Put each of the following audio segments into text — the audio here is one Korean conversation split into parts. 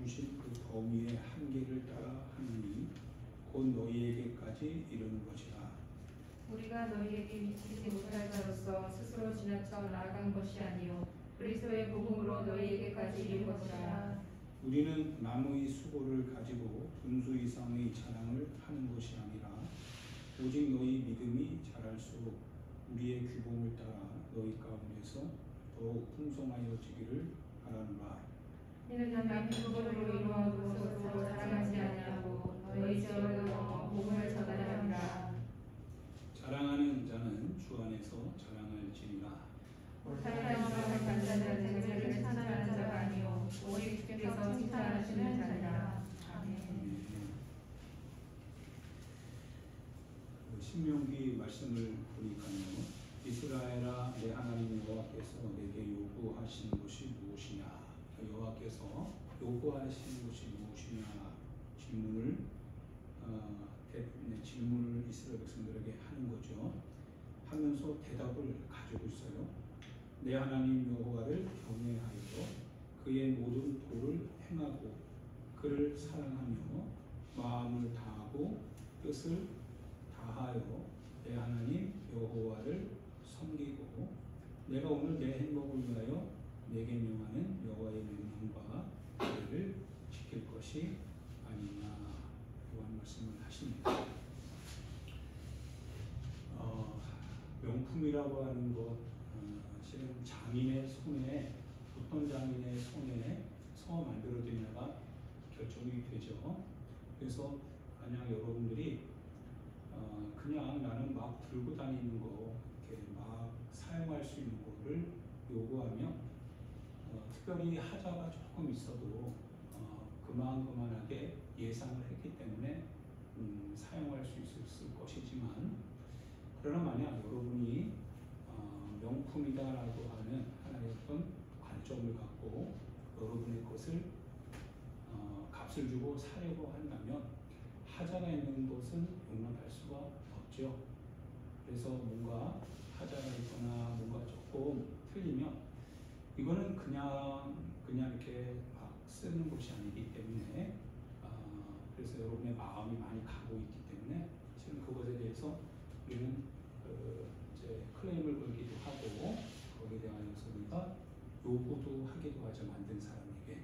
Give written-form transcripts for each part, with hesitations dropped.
주신 그 범위의 한계를 따라 하느니 곧 너희에게까지 이르는 것이라. 우리가 너희에게 미치지 못할 자로서 스스로 지나쳐 나아간 것이 아니요 그리스도의 복음으로 너희에게까지 이른 것이라. 우리는 남의 수고를 가지고 분수 이상의 자랑을 하는 것이 아니라 오직 너희 믿음이 자랄수록 우리의 규범을 따라 너희 가운데서 더욱 풍성하여지기를 바라노라. 이는 남의 행복으로 이루어 것으로 자랑하지 아니하고 너희 지역을 넘어 복음을 전하려 합니다. 자랑하는 자는 주 안에서 자랑할지니라. 사랑하는 남자는 자기를 칭찬하는 자가 아니요 오직 주께서 칭찬하시는 자니라. 아멘. 신명기 말씀을 보니까요, 이스라엘아 내 하나님 여호와께서 내게 요구하신 것이 무엇이냐, 여호와께서 요구하시는 것이 무엇이냐 질문을 이스라엘 백성들에게 하는 거죠. 하면서 대답을 가지고 있어요. 내 하나님 여호와를 경외하여 그의 모든 도를 행하고 그를 사랑하며 마음을 다하고 뜻을 다하여 내 하나님 여호와를 섬기고 내가 오늘 내 행복을 위하여 내게 명하는 여호와의 명령과 규례를 지킬 것이 아니냐, 이런 말씀을 하십니다. 명품이라고 하는 것, 실은 장인의 손에, 어떤 장인의 손에 만들어지냐가 결정이 되죠. 그래서 만약 여러분들이 그냥 나는 막 들고 다니는 거, 이렇게 막 사용할 수 있는 거를 요구하면 특별히 하자가 조금 있어도 그만하게 예상을 했기 때문에 사용할 수 있을 것이지만, 그러나 만약 여러분이 명품이다라고 하는 하나의 어떤 관점을 갖고 여러분의 것을 값을 주고 사려고 한다면 하자가 있는 것은 용납할 수가 없죠. 그래서 뭔가 하자가 있거나 뭔가 조금 틀리면 이거는 그냥 이렇게 막 쓰는 것이 아니기 때문에, 그래서 여러분의 마음이 많이 가고 있기 때문에 지금 그것에 대해서 우리는 이제 클레임을 걸기도 하고 거기에 대하여서 우리가 요구도 하기도 하죠. 만든 사람에게.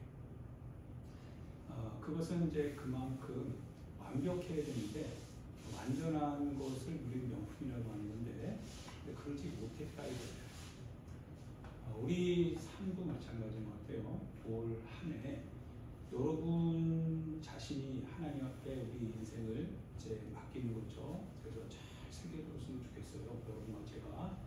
그것은 이제 그만큼 완벽해야 되는데, 완전한 것을 우리는 명품이라고 하는 건데 그러지 못했다 이거예요. 우리 삶도 마찬가지인 것 같아요. 올 한 해 여러분 자신이 하나님 앞에 우리 인생을 이제 맡기는 거죠. 그래서 잘 새겨뒀으면 좋겠어요. 여러분과 제가.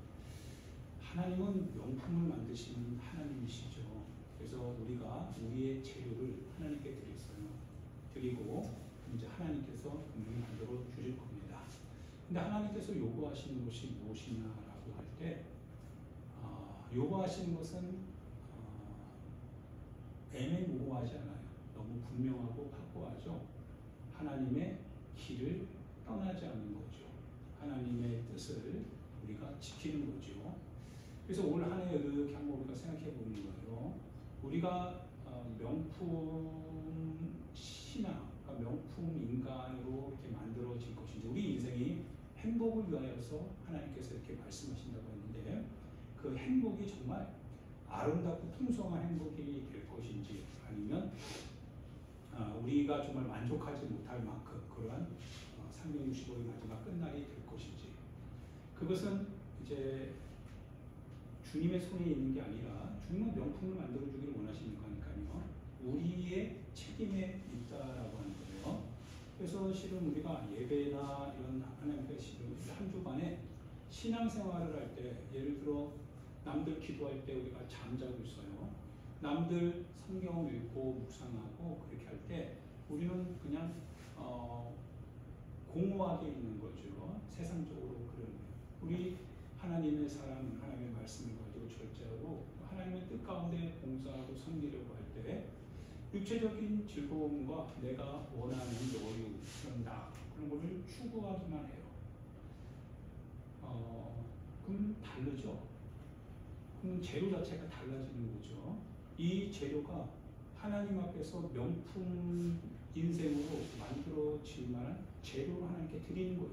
하나님은 명품을 만드시는 하나님이시죠. 그래서 우리가 우리의 재료를 하나님께 드리고 이제 하나님께서 분명히 만들어 주실 겁니다. 근데 하나님께서 요구하시는 것이 무엇이냐라고 할 때, 요구하시는 것은 애매모호하지 않아요. 너무 분명하고 확고하죠. 하나님의 길을 떠나지 않는 거죠. 하나님의 뜻을 우리가 지키는 거죠. 그래서 올 한 해 이렇게 한번 우리가 생각해 보는 거예요. 우리가 명품 신앙, 명품 인간으로 이렇게 만들어질 것인지, 우리 인생이 행복을 위하여서 하나님께서 이렇게 말씀하신다고 했는데 그 행복이 정말 아름답고 풍성한 행복이 될 것인지, 아니면 우리가 정말 만족하지 못할 만큼 그러한 365일 마지막 끝날이 될 것인지, 그것은 이제 주님의 손에 있는 게 아니라 주님은 명품을 만들어주기를 원하시는 거니까요. 우리의 책임에 있다라고 하는 거예요. 그래서 실은 우리가 예배나 이런 하나님께 실은 한 주간에 신앙생활을 할 때, 예를 들어 남들 기도할 때 우리가 잠자고 있어요. 남들 성경을 읽고 묵상하고 그렇게 할 때 우리는 그냥 공허하게 있는 거죠. 세상적으로 그런 거예요. 우리 하나님의 사랑, 하나님의 말씀을 가지고 절제하고 하나님의 뜻 가운데 봉사하고 섬기려고 할 때 육체적인 즐거움과 내가 원하는 여유, 그런 거를 추구하기만 해요. 그럼 다르죠. 그럼 재료 자체가 달라지는 거죠. 이 재료가 하나님 앞에서 명품 인생으로 만들어질 만한 재료를 하나님께 드리는 거예요.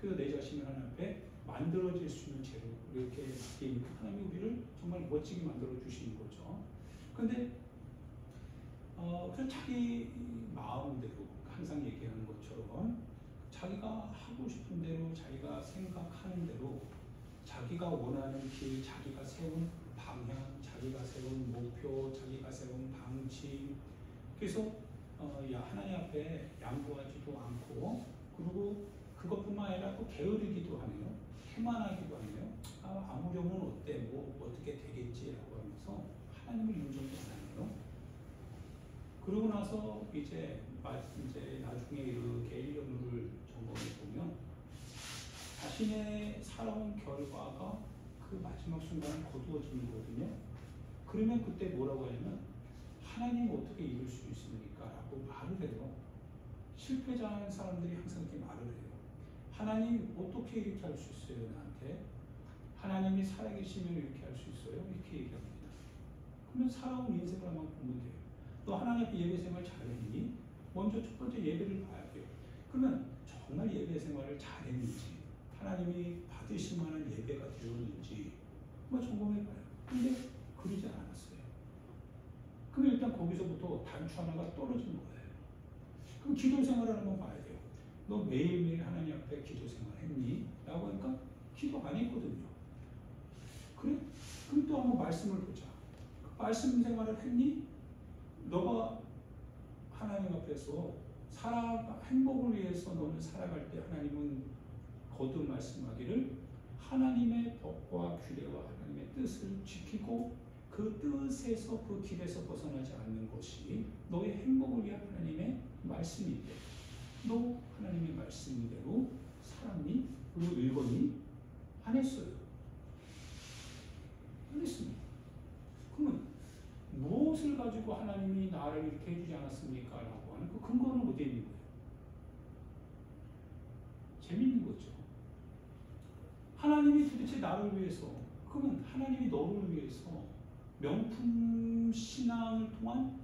그래서 내 자신을 하나님 앞에 만들어질 수 있는 재료 이렇게 맡기니까 하나님이 우리를 정말 멋지게 만들어 주시는 거죠. 그런데 그냥 자기 마음대로 항상 얘기하는 것처럼 자기가 하고 싶은 대로 자기가 생각하는 대로 자기가 원하는 길, 자기가 세운 방향, 자기가 세운 목표, 자기가 세운 방침 그래서 하나님 앞에 양보하지도 않고 그리고 그것뿐만 아니라 또 게으르기도 하네요. 태만하기도 하네요. 아무렴은 어때? 뭐 어떻게 되겠지라고 하면서 하나님을 인정도 안 하네요. 그러고 나서 이제 나중에 이렇게 1년을 점검해 보면 자신의 살아온 결과가 그 마지막 순간에 거두어지는 거거든요. 그러면 그때 뭐라고 하냐면 하나님 어떻게 이룰 수 있습니까? 라고 말을 해요. 실패자인 사람들이 항상 이렇게 말을 해요. 하나님 어떻게 이렇게 할 수 있어요? 나한테 하나님이 살아계시면 이렇게 할 수 있어요? 이렇게 얘기합니다. 그러면 살아온 인생을 한번 보면 돼요. 너 하나님 앞에 예배 생활 잘했니? 먼저 첫 번째 예배를 봐야 돼요. 그러면 정말 예배 생활을 잘했는지 하나님이 받으실 만한 예배가 되었는지 한번 점검해봐요. 근데 그러지 않았어요. 그럼 일단 거기서부터 단추 하나가 떨어지는 거예요. 그럼 기도 생활을 한번 봐야 돼요. 너 매일매일 하나님 앞에 기도 생활 했니? 라고 하니까 기도 안 했거든요. 그래? 그럼 또 한번 말씀을 보자. 말씀 생활을 했니? 너가 하나님 앞에서 행복을 위해서 너는 살아갈 때 하나님은 거듭 말씀하기를 하나님의 법과 규례와 하나님의 뜻을 지키고 그 뜻에서 그 길에서 벗어나지 않는 것이 너의 행복을 위한 하나님의 말씀인데 너 하나님의 말씀대로 살았니? 그리고 읽었니? 안 했어요. 안 했습니다. 그러면 무엇을 가지고 하나님이 나를 이렇게 해주지 않았습니까? 라고 하는 그 근거는 어디에 있는 거예요? 재밌는 거죠. 하나님이 도대체 나를 위해서 그러면 하나님이 너를 위해서 명품 신앙을 통한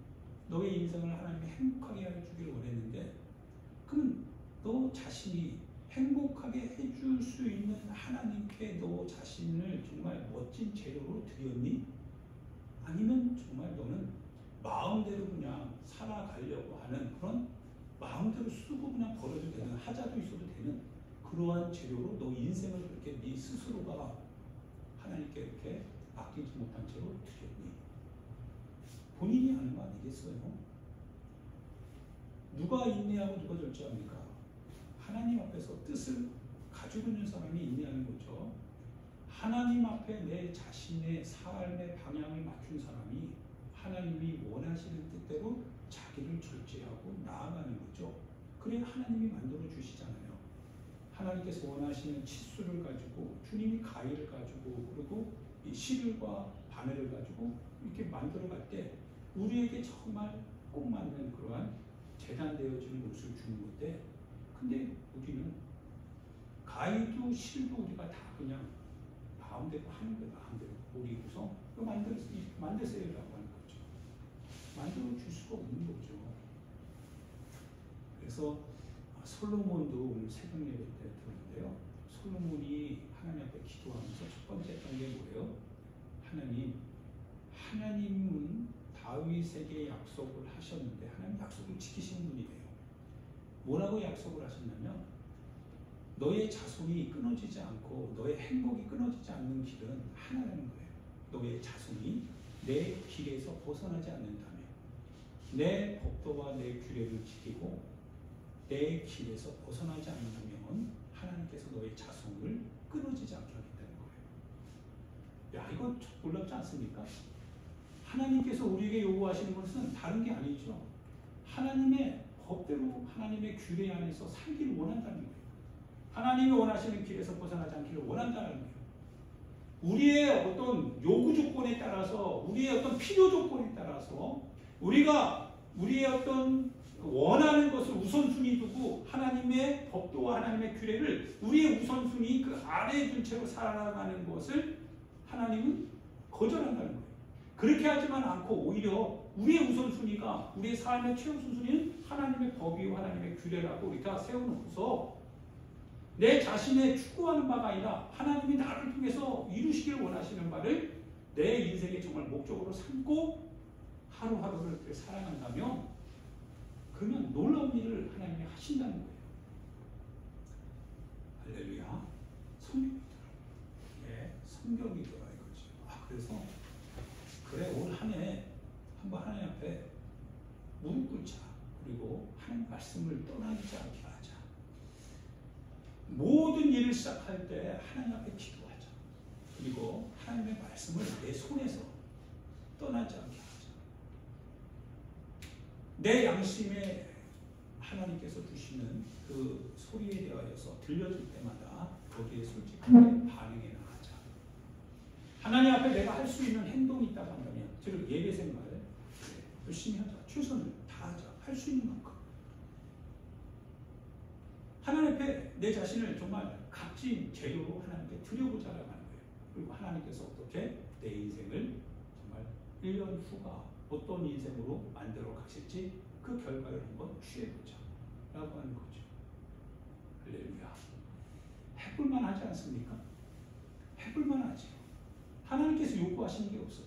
너의 인생을 하나님이 행복하게 해주길 원했는데 그럼 너 자신이 행복하게 해줄 수 있는 하나님께 너 자신을 정말 멋진 재료로 드렸니? 아니면 정말 너는 마음대로 그냥 살아가려고 하는 그런 마음대로 쓰고 그냥 버려도 되는 하자도 있어도 되는 그러한 재료로 너 인생을 그렇게 네 스스로가 하나님께 이렇게 맡기지 못한 채로 드렸니? 본인이 하는 거 아니겠어요? 누가 인내하고 누가 절제합니까? 하나님 앞에서 뜻을 가지고 있는 사람이 인내하는 거죠. 하나님 앞에 내 자신의 삶의 방향을 맞춘 사람이 하나님이 원하시는 뜻대로 자기를 절제하고 나아가는 거죠. 그래야 하나님이 만들어 주시잖아요. 하나님께서 원하시는 치수를 가지고 주님이 가위를 가지고 그리고 이 실과 바늘을 가지고 이렇게 만들어 갈 때 우리에게 정말 꼭 맞는 그러한 재단되어지는 옷을 주는 건데 근데 우리는 가위도 실도 우리가 다 그냥 마음대로 하는 거예요. 마음대로 우리고서 만드세요라고 하는 거죠. 만들어 줄 수가 없는 거죠. 그래서 솔로몬도 오늘 새벽 예배 때 들었는데요. 솔로몬이 하나님 앞에 기도하면서 첫 번째 했던 게 뭐예요? 하나님은 다윗에게 약속을 하셨는데 하나님 약속을 지키시는 분이래요. 뭐라고 약속을 하셨냐면 너의 자손이 끊어지지 않고 너의 행복이 끊어지지 않는 길은 하나라는 거예요. 너의 자손이 내 길에서 벗어나지 않는다면 내 법도와 내 규례를 지키고 내 길에서 벗어나지 않는다면 하나님께서 너의 자손을 끊어지지 않게 하겠다는 거예요. 야, 이거 놀랍지 않습니까? 하나님께서 우리에게 요구하시는 것은 다른 게 아니죠. 하나님의 법대로 하나님의 규례 안에서 살기를 원한다는 거예요. 하나님이 원하시는 길에서 벗어나지 않기를 원한다는 거예요. 우리의 어떤 요구 조건에 따라서 우리의 어떤 필요 조건에 따라서 우리가 우리의 어떤 원하는 것을 우선순위 두고 하나님의 법도와 하나님의 규례를 우리의 우선순위 그 아래에 둔 채로 살아가는 것을 하나님은 거절한다는 거예요. 그렇게 하지만 않고 오히려 우리의 우선순위가, 우리의 삶의 최우선순위는 하나님의 법이요 하나님의 규례라고 우리가 세워놓고서 내 자신의 추구하는 바가 아니라 하나님이 나를 통해서 이루시길 원하시는 바를 내 인생의 정말 목적으로 삼고 하루하루를 그렇게 살아간다면 그러면 놀라운 일을 하나님이 하신다는 거예요. 할렐루야. 성경이더라. 예, 성경이더라 이거지. 그래서 그래 올 한 해 한번 하나님 앞에 무릎 꿇자. 그리고 하나님 말씀을 떠나지 않게 하자. 모든 일을 시작할 때 하나님 앞에 기도하자. 그리고 하나님의 말씀을 내 손에서 떠나지 않게 하자. 내 양심에 하나님께서 주시는 그 소리에 대하여서 들려줄 때마다 거기에 솔직하게 반응해 나가자. 하나님 앞에 내가 할 수 있는 행동이 있다고 한다면, 즉 예배 생활을 열심히 하자. 최선을 다하자. 할 수 있는 만큼. 하나님 앞에 내 자신을 정말 값진 재료로 하나님께 드려보자라고 하는 거예요. 그리고 하나님께서 어떻게 내 인생을 정말 1년 후가 어떤 인생으로 만들어 가실지 그 결과를 한번 취해보자 라고 하는 거죠. 할렐루야. 해볼만 하지 않습니까? 해볼만 하죠. 하나님께서 요구하시는 게 없어요.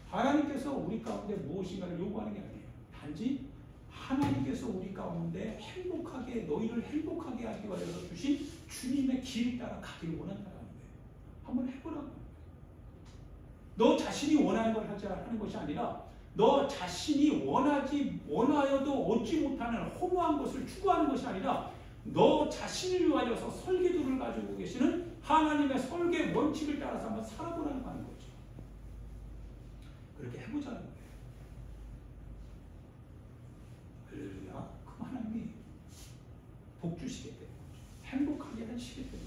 하나님께서 우리 가운데 무엇인가를 요구하는 게 아니에요. 단지 하나님께서 우리 가운데 행복하게, 너희를 행복하게 하기 위해서 주신 주님의 길 따라 가기를 원한다는 거예요. 한번 해보라고. 너 자신이 원하는 걸 하는 것이 아니라 너 자신이 원하여도 얻지 못하는 허무한 것을 추구하는 것이 아니라 너 자신을 위하여서 설계도를 가지고 계시는 하나님의 설계 원칙을 따라서 한번 살아보라고 하는 거죠. 그렇게 해보자는 거예요. 할렐루야. 그럼 하나님이 복 주시게 되는 거죠. 행복하게 하시게 되는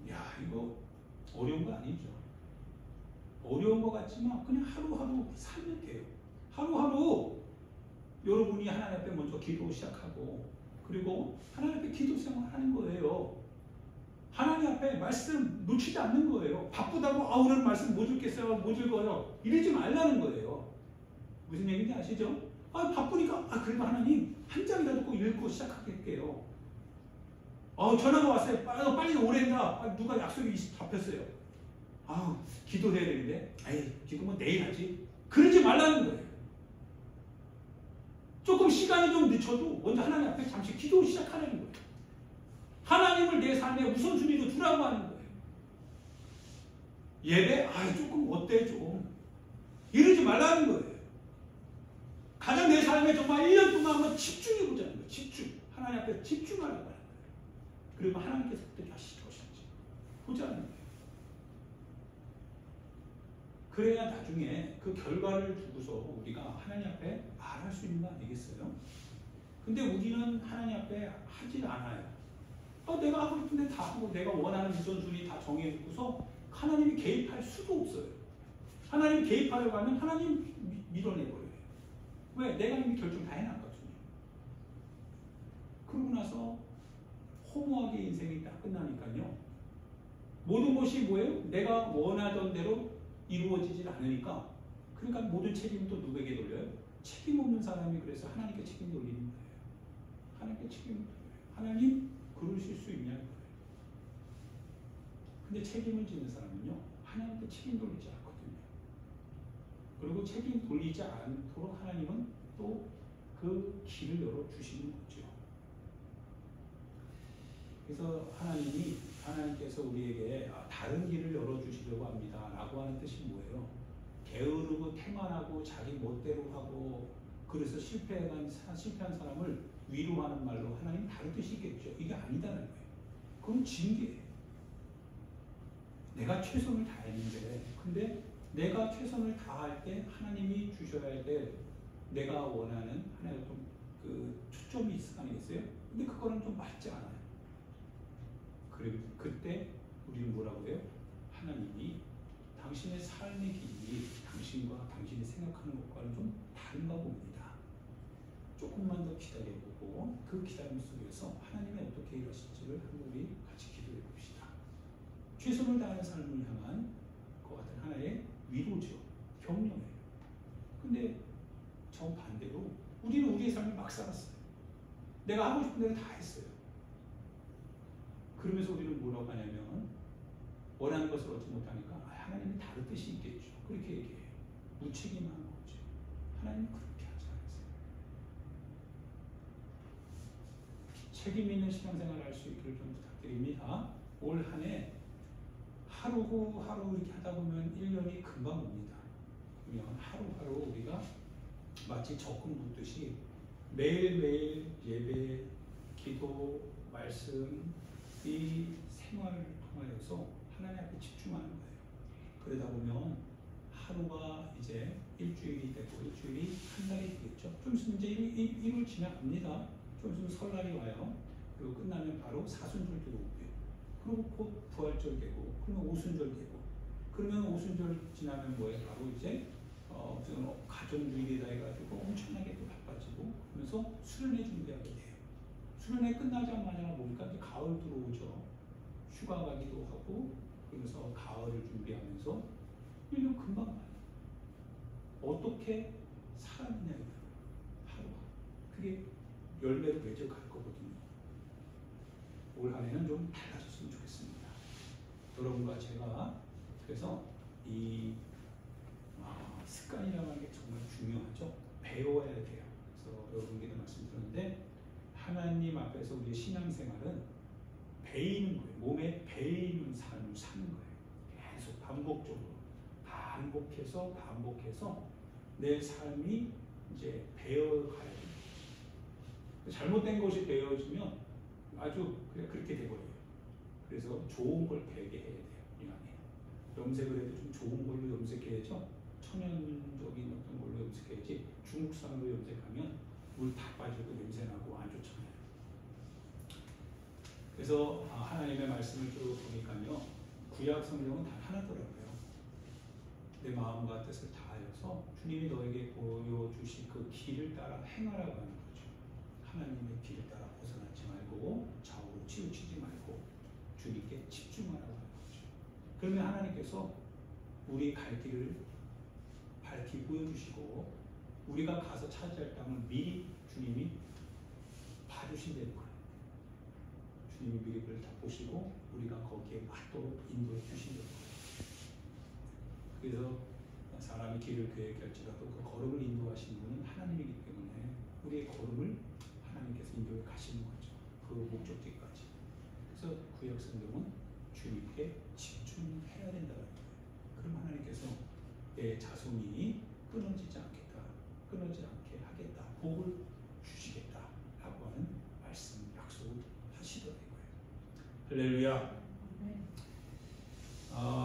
거죠. 야, 이거 어려운 거 아니죠. 어려운 것 같지만 그냥 하루하루 살면 돼요. 하루하루 여러분이 하나님 앞에 먼저 기도 시작하고 그리고 하나님 앞에 기도 생활하는 거예요. 하나님 앞에 말씀 놓치지 않는 거예요. 바쁘다고 오늘 말씀 못 읽겠어요, 못 읽어요 이러지 말라는 거예요. 무슨 얘기인지 아시죠? 바쁘니까 그래도 하나님 한 장이라도 꼭 읽고 시작할게요. 전화가 왔어요. 빨리 오랜다. 누가 약속이 잡혔어요. 기도해야 되는데 기도는 내일 하지. 그러지 말라는 거예요. 조금 시간이 좀 늦춰도 먼저 하나님 앞에 잠시 기도 시작하라는 거예요. 하나님을 내 삶의 우선순위로 두라고 하는 거예요. 예배? 조금 어때 좀. 이러지 말라는 거예요. 가장 내 삶에 정말 1년 동안 한번 집중해보자는 거예요. 집중. 하나님 앞에 집중하라고 하는 거예요. 그리고 하나님께서 어떻게 하실 것인지 보자는 거예요. 그래야 나중에 그 결과를 두고서 우리가 하나님 앞에 말할 수 있는 거 아니겠어요? 근데 우리는 하나님 앞에 하질 않아요. 내가 하고 싶은데 다 하고 내가 원하는 우선순위 다 정해놓고서 하나님이 개입할 수도 없어요. 하나님이 개입하려고 하면 하나님 밀어내버려요. 왜? 내가 이미 결정 다 해놨거든요. 그러고 나서 허무하게 인생이 딱 끝나니까요. 모든 것이 뭐예요? 내가 원하던 대로 이루어지질 않으니까 그러니까 모든 책임은 또 누구에게 돌려요? 책임 없는 사람이 그래서 하나님께 책임 돌리는 거예요. 하나님께 책임을 돌려요. 하나님 그러실 수 있냐는 거예요. 근데 책임을 지는 사람은요 하나님께 책임 돌리지 않거든요. 그리고 책임 돌리지 않도록 하나님은 또 그 길을 열어주시는 거죠. 그래서 하나님께서 우리에게 다른 길을 열어주시려고 합니다 라고 하는 뜻이 뭐예요? 게으르고 태만하고 자기 멋대로 하고 그래서 실패한 사람을 위로하는 말로 하나님 다른 뜻이겠죠. 이게 아니다는 거예요. 그건 징계예요. 내가 최선을 다했는데 근데 내가 최선을 다할 때 하나님이 주셔야 될 내가 원하는 하나의 좀 그 초점이 있을 거 아니겠어요? 근데 그거는 좀 맞지 않아요. 그리고 그때 우리는 뭐라고 해요? 하나님이 당신의 삶의 길이 당신과 당신이 생각하는 것과는 좀 다른가 봅니다. 조금만 더 기다려보고 그 기다림 속에서 하나님이 어떻게 일하실지를 한번 우리 같이 기도해 봅시다. 최선을 다하는 삶을 향한 그 같은 하나의 위로죠. 격려해요. 근데 정반대로 우리는 우리의 삶을 막 살았어요. 내가 하고 싶은 대로 다 했어요. 그러면서 우리는 뭐라고 하냐면 원하는 것을 얻지 못하니까 하나님이 다른 뜻이 있겠죠. 그렇게 얘기해요. 무책임한 거죠. 하나님은 그렇게 하지 않으세요. 책임 있는 신앙생활을 할 수 있기를 좀 부탁드립니다. 올 한 해 하루하루 이렇게 하다 보면 1년이 금방 옵니다. 그러면 하루하루 우리가 마치 적금 붓듯이 매일매일 예배, 기도, 말씀, 이 생활을 통하여서 하나님 앞에 집중하는 거예요. 그러다 보면 하루가 이제 일주일이 되고 일주일이 한 달이 되겠죠. 좀 있으면 이제 1월 지나갑니다. 좀 있으면 설날이 와요. 그리고 끝나면 바로 사순절도 오고요. 그리고 곧 부활절 되고 그러면 오순절 되고 그러면 오순절 지나면 뭐예요? 바로 이제 무슨 가정주일이다 해가지고 엄청나게 또 바빠지고 그러면서 수련회 준비하게 돼요. 수련회 끝나자마자 뭡니까? 이제 가을 들어오죠. 휴가 가기도 하고 그러면서 가을을 준비하면서 1년 금방 가요. 어떻게 살았느냐 하루가 그게 열매로 맺어갈 거거든요. 올 한 해는 좀 달라졌으면 좋겠습니다. 여러분과 제가 그래서 이 습관이라는 게 정말 중요하죠. 배워야 돼요. 그래서 여러분께도 말씀드렸는데 하나님 앞에서 우리의 신앙생활은 배이는 거예요. 몸에 배이는 삶을 사는 거예요. 계속 반복적으로 반복해서 내 삶이 이제 배워가야 돼요. 잘못된 것이 배워지면 아주 그냥 그렇게 돼버려요. 그래서 좋은 걸 배게 해야 돼요. 이 안에 염색을 해도 좀 좋은 걸로 염색해야죠. 천연적인 어떤 걸로 염색해야지 중국산으로 염색하면 물 다 빠지고 냄새나고 안 좋잖아요. 그래서 하나님의 말씀을 쭉 보니까요. 구약 성경은 단 하나더라고요. 내 마음과 뜻을 다하여서 주님이 너에게 보여주신 그 길을 따라 행하라고 하는 거죠. 하나님의 길을 따라 벗어나지 말고 좌우로 치우치지 말고 주님께 집중하라고 하는 거죠. 그러면 하나님께서 우리 갈 길을 밝히 보여주시고 우리가 가서 차지할 땅을 미리 주님이 봐주신다는 거예요. 주님이 미리 그걸 다 보시고 우리가 거기에 맞도록 인도해 주신다는 거예요. 그래서 사람이 길을 계획할지라도 그 걸음을 인도하시는 분은 하나님이기 때문에 우리의 걸음을 하나님께서 인도해 가시는 거죠. 그 목적지까지. 그래서 구약 성경은 주님께 집중해야 된다는 거예요. 그럼 하나님께서 내 자손이 끊어지지 않겠다. 끊어지지 않게 하겠다. 복을 주시겠다라고 하는 말씀 약속을 하시더라고요. 할렐루야.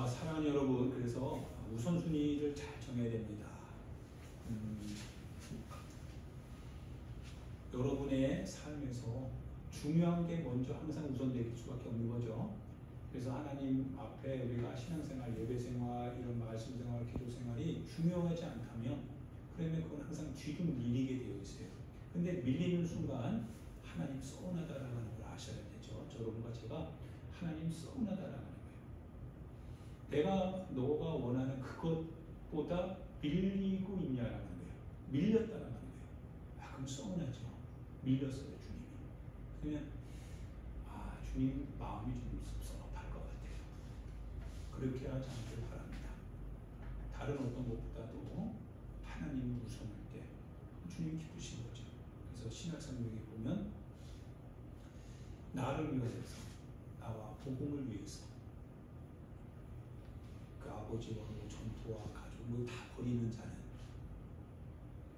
사랑하는 여러분, 그래서 우선순위를 잘 정해야 됩니다. 여러분의 삶에서 중요한 게 먼저 항상 우선될 수밖에 없는 거죠. 그래서 하나님 앞에 우리가 신앙생활, 예배생활, 이런 말씀생활, 기도생활이 중요하지 않다면 그러면 그건 항상 뒤로 밀리게 되어 있어요. 근데 밀리는 순간 하나님 서운하다라는 걸 아셔야 되죠. 여러분과 제가 하나님 서운하다라는 거예요. 내가 너가 원하는 그것보다 밀리고 있냐라는 거예요. 밀렸다라는 거예요. 그럼 서운하죠. 밀렸어요, 주님이. 그러면 주님 마음이 좀 섭섭할 것 같아요. 그렇게 하지 않길 바랍니다. 다른 어떤 것보다도 하나님을 우선할 때 주님이 기쁘신 거죠. 그래서 신약성경에 보면 나를 위해서, 나와 복음을 위해서 그 아버지와 전토와 가족을 다 버리는 자는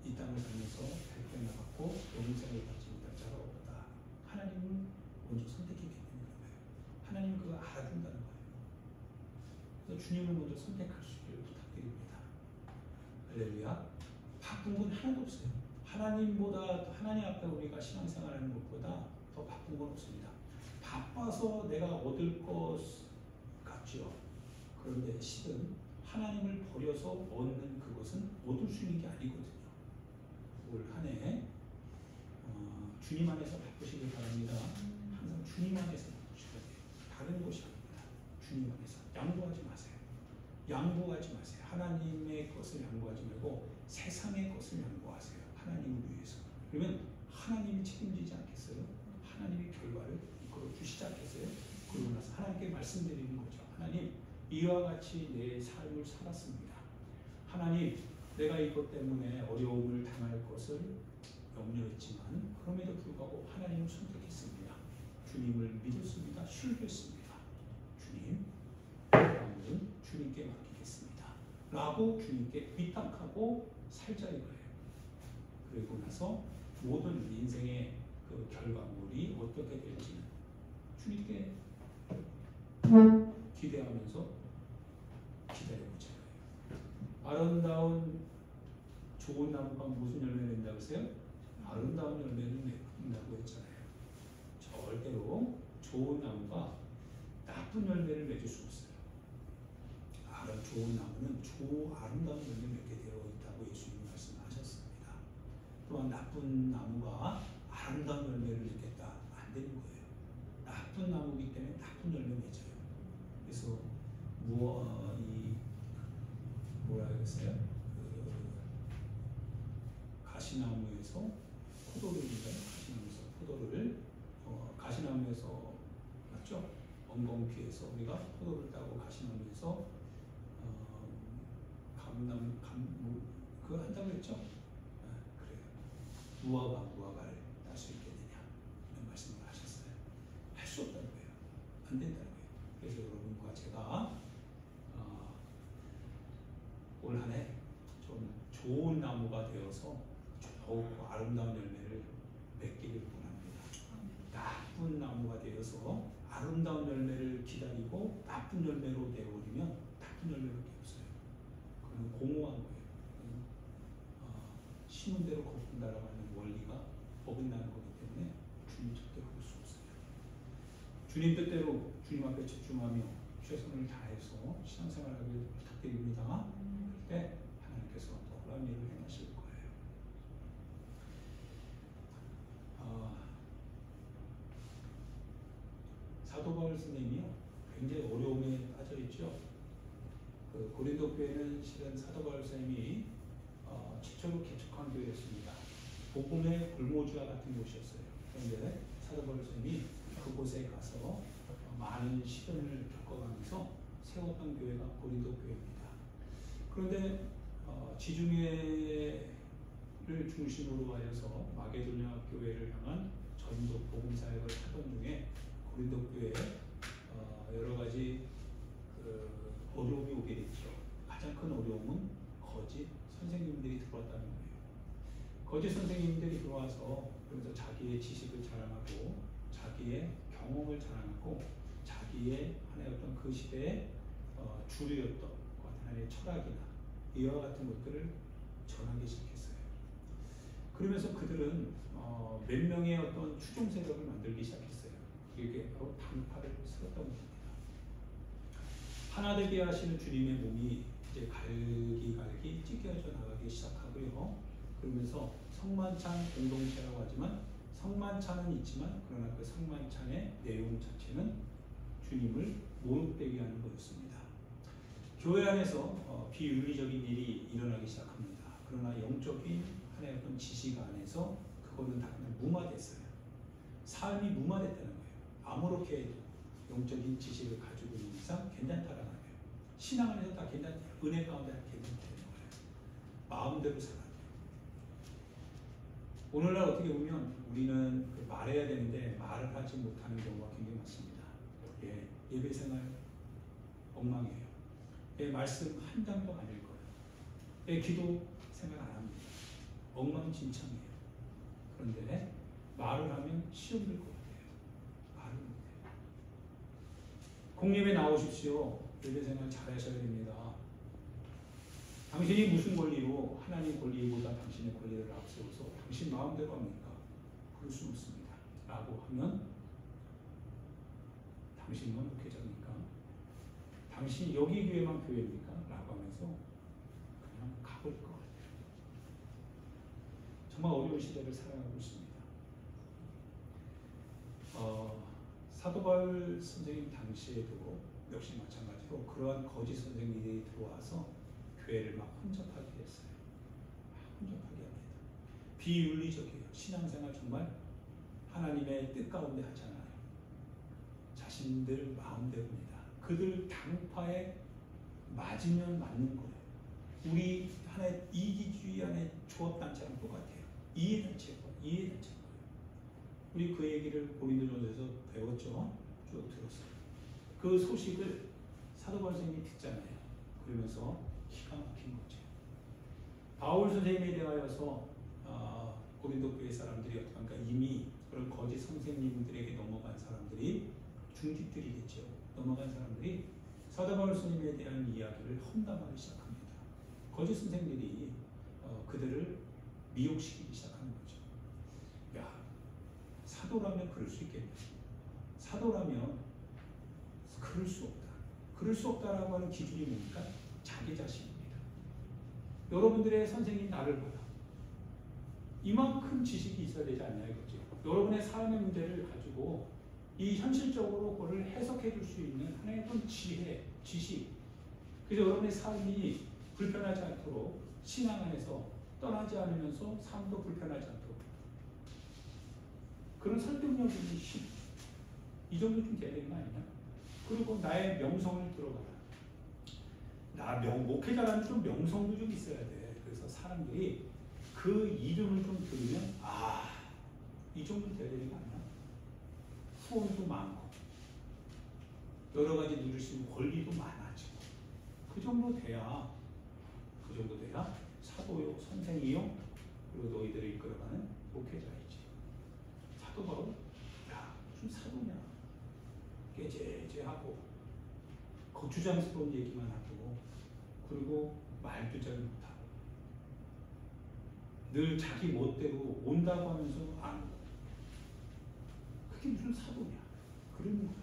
이 땅을 살면서 백배나 받고 영생을 받지 못할 자가 없다. 하나님을 먼저 선택했기 때문에 그래요. 하나님은 그거 알아준다는 거예요. 그래서 주님을 먼저 선택할 수 있기를 부탁드립니다. 할렐루야. 바쁜 건 하나도 없어요. 하나님보다, 하나님 앞에 우리가 신앙생활하는 것보다 더 바쁜 건 없습니다. 바빠서 내가 얻을 것 같죠. 그런데 실은 하나님을 버려서 얻는 그것은 얻을 수 있는 게 아니거든요. 올 한 해 주님 안에서 바쁘시길 바랍니다. 항상 주님 안에서 바쁘셔야 돼요. 다른 곳이 아닙니다. 주님 안에서 양보하지 마세요. 양보하지 마세요. 하나님의 것을 양보하지 말고 세상의 것을 양보하세요. 하나님을 위해서. 그러면 하나님이 책임지지 않겠어요? 하나님이 결과를 이끌어 주시지 않겠어요? 그러고 나서 하나님께 말씀드리는 거죠. 하나님, 이와 같이 내 삶을 살았습니다. 하나님, 내가 이것 때문에 어려움을 당할 것을 염려했지만 그럼에도 불구하고 하나님을 선택했습니다. 주님을 믿었습니다. 신뢰했습니다. 주님, 마음은 주님께 맡기겠습니다. 라고 주님께 위탁하고 살자 이거예요. 그리고 나서 모든 인생의 그 결과물이 어떻게 될지는 주님께 기대하면서 기다려보자. 아름다운 좋은 나무가 무슨 열매를 낸다고 했어요? 아름다운 열매를 낸다고 했잖아요. 절대로 좋은 나무가 나쁜 열매를 맺을 수 없어요. 좋은 나무는 아름다운 열매를 맺게 되어 있다고 예수님이 말씀하셨습니다. 또한 나쁜 나무가 아름다운 열매를 맺겠다 안 되는 거예요. 나쁜 나무이기 때문에 나쁜 열매 맺어요. 그래서 뭐라 그랬어요? 가시나무에서 포도를 가시나무에서 맞죠? 엉겅퀴에서 우리가 포도를 따고 가시나무에서 그거 한다고 했죠? 그래요. 무화과를 딸 수 있겠느냐 이런 말씀을 하셨어요. 할 수 없다는 거예요. 안 된다는 거예요. 그래서 여러분과 제가 올 한 해 좀 좋은 나무가 되어서 더욱 아름다운 열매를 맺기를 원합니다. 나쁜 나무가 되어서 아름다운 열매를 기다리고 나쁜 열매로 되어버리면 나쁜 열매밖에 없어요. 그건 공허한 거예요. 심은 대로 거둔다라고 하는 원리가 어긋나는 거기 때문에 주님 절대 그럴 수 없어요. 주님 뜻대로 주님 앞에 집중하며 최선을 다해서 신앙생활하길 부탁드립니다. 그럴 때 하나님께서 놀라운 일을 행하실 거예요. 사도 바울 선생님이요 굉장히 어려움에 빠져 있죠. 그 고린도 교회는 실은 사도 바울 선생님이 최초로 개척한 교회였습니다. 복음의 골모주와 같은 곳이었어요. 그런데 사도 바울 선생님이 그곳에 가서 많은 시련을 겪어가면서 세웠던 교회가 고린도 교회입니다. 그런데 지중해를 중심으로 하여서 마게도냐 교회를 향한 전도 복음 사역을 하던 중에 고린도 교회에 여러 가지 어려움이 오게 됐죠. 가장 큰 어려움은 거짓 선생님들이 들어왔다는 거예요. 거짓 선생님들이 들어와서 그래서 자기의 지식을 자랑하고 자기의 경험을 자랑하고 자기의 하나의 어떤 그 시대의 주류였던 하나의 철학이나 이와 같은 것들을 전하기 시작했어요. 그러면서 그들은 몇 명의 어떤 추종 세력을 만들기 시작했어요. 이게 바로 당파를 세웠던 겁니다. 하나 되게 하시는 주님의 몸이 이제 갈기 찢겨져 나가기 시작하고요. 그러면서 성만찬 공동체라고 하지만 성만찬은 있지만 그러나 그 성만찬의 내용 자체는 주님을 모욕되게 하는 거였습니다. 교회 안에서 비윤리적인 일이 일어나기 시작합니다. 그러나 영적인 하나의 어떤 지식 안에서 그거는 다 그냥 무마됐어요. 삶이 무마됐다는 거예요. 아무렇게 해도 영적인 지식을 가지고 있는 이상 괜찮다라는 거예요. 신앙 안에서 다 괜찮대요. 은혜 가운데 다 괜찮다는 거예요. 마음대로 살아야 돼요. 오늘날 어떻게 보면 우리는 말해야 되는데 말을 하지 못하는 경우가 굉장히 많습니다. 예배 생활 엉망이에요. 말씀 한 장도 안 읽어요. 기도 생활 안 합니다. 엉망진창이에요. 그런데 말을 하면 시험 될 것 같아요. 말을 못해요. 공예배 나오십시오. 예배 생활 잘 하셔야 됩니다. 당신이 무슨 권리로 하나님 권리보다 당신의 권리를 앞세워서 당신 마음대로 합니까? 그럴 수 없습니다. 라고 하면 당신만 목회자입니까? 당신 여기 교회만 교회입니까? 라고 하면서 그냥 가버릴 것 같아요. 정말 어려운 시대를 살아가고 있습니다. 사도 바울 선생님 당시에도 역시 마찬가지로 그러한 거짓 선생님들이 들어와서 교회를 막 혼잡하게 했어요. 혼잡하게 합니다. 비윤리적이에요. 신앙생활 정말 하나님의 뜻 가운데 하잖아요. 자신들 마음대로입니다. 그들 당파에 맞으면 맞는 거예요. 우리 하나의 이기주의 안에 조합단체랑 똑같아요. 이해단체예요. 이해단체예요. 우리 그 얘기를 고린도전서에서 배웠죠. 쭉 들었어요. 그 소식을 사도 바울 선생님이 듣잖아요. 그러면서 기가 막힌 거죠. 바울 선생님에 대하여서 고린도 교회 사람들이 그러니까 이미 그런 거짓 선생님들에게 넘어간 사람들이 중직들이겠죠. 넘어간 사람들이 사도 바울 선생님에 대한 이야기를 험담하기 시작합니다. 거짓 선생들이 그들을 미혹시키기 시작하는 거죠. 야, 사도라면 그럴 수 있겠냐? 사도라면 그럴 수 없다. 그럴 수 없다라고 하는 기준이 뭡니까? 자기 자신입니다. 여러분들의 선생님 나를 보라. 이만큼 지식이 있어야 되지 않냐 이거죠. 여러분의 삶의 문제를 가지고 이 현실적으로 그걸 해석해 줄 수 있는 하나의 어떤 지혜, 지식. 그래서 여러분의 삶이 불편하지 않도록 신앙 안에서 떠나지 않으면서 삶도 불편하지 않도록 그런 설득력이 이 정도 좀 돼야 되는 거 아니냐? 그리고 나의 명성을 들어봐라. 목회자라는 좀 명성도 좀 있어야 돼. 그래서 사람들이 그 이름을 좀 들으면 이 정도 돼야 되는 거 아니야? 후원도 많고 여러 가지 누릴 수 있는 권리도 많아지고 그 정도 돼야 사도요, 선생이요, 그리고 너희들을 이끌어가는 목회자이지. 사도 바울, 야 무슨 사도냐? 깨재재하고 거추장스러운 얘기만 하고 그리고 말도 잘 못하고 늘 자기 멋대로 온다고 하면서 안 오고 그게 무슨 사도냐? 그런 거예요.